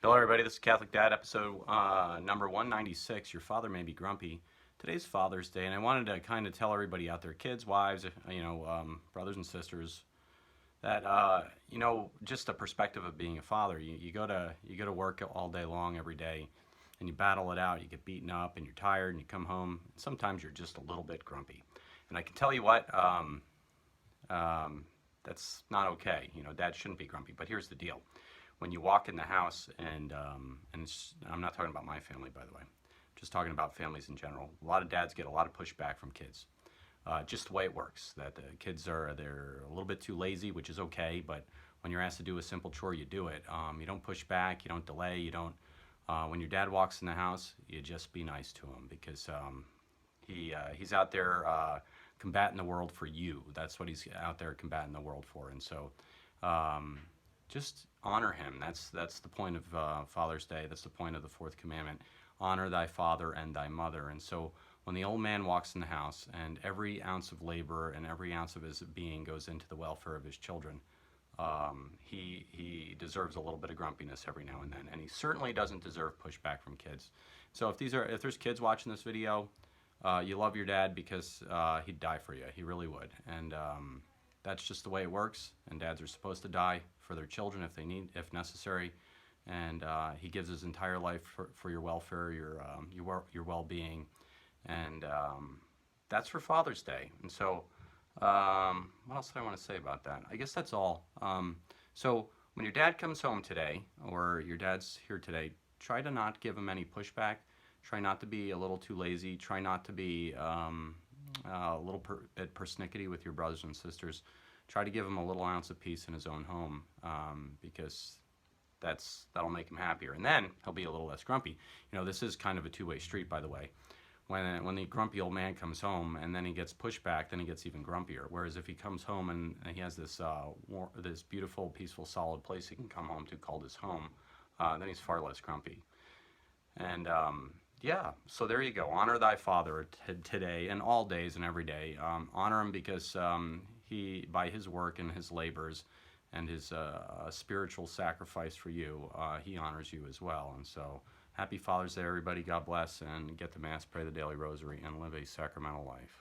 Hello, everybody. This is Catholic Dad, episode number 196. Your father may be grumpy. Today's Father's Day, and I wanted to kind of tell everybody out there, kids, wives, brothers and sisters, that just a perspective of being a father. You go to work all day long every day, and you battle it out. You get beaten up, and you're tired, and you come home. And sometimes you're just a little bit grumpy, and I can tell you what. That's not okay. Dad shouldn't be grumpy. But here's the deal: when you walk in the house, and I'm not talking about my family, by the way, just talking about families in general. A lot of dads get a lot of pushback from kids. Just the way it works. That the kids they're a little bit too lazy, which is okay. But when you're asked to do a simple chore, you do it. You don't push back. You don't delay. You don't. When your dad walks in the house, you just be nice to him because he's out there combating the world for you. That's what he's out there combating the world for. And so just honor him. That's the point of Father's Day. That's the point of the fourth commandment. Honor thy father and thy mother. And so when the old man walks in the house and every ounce of labor and every ounce of his being goes into the welfare of his children, he deserves a little bit of grumpiness every now and then, and he certainly doesn't deserve pushback from kids. So if there's kids watching this video, you love your dad because he'd die for you. He really would, and that's just the way it works. And dads are supposed to die for their children if necessary. And he gives his entire life for your welfare, your well-being, and that's for Father's Day. And so, what else do I want to say about that? I guess that's all. So when your dad comes home today, or your dad's here today, try to not give him any pushback. Try not to be a little too lazy. Try not to be a little bit persnickety with your brothers and sisters. Try to give him a little ounce of peace in his own home, because that'll make him happier, and then he'll be a little less grumpy. This is kind of a two-way street, by the way. When the grumpy old man comes home and then he gets pushback, then he gets even grumpier. Whereas if he comes home and he has this beautiful, peaceful, solid place he can come home to called his home, then he's far less grumpy. And yeah, so there you go. Honor thy father today and all days and every day. Honor him because he, by his work and his labors and his spiritual sacrifice for you, he honors you as well. And so happy Father's Day, everybody. God bless, and get to Mass, pray the daily rosary, and live a sacramental life.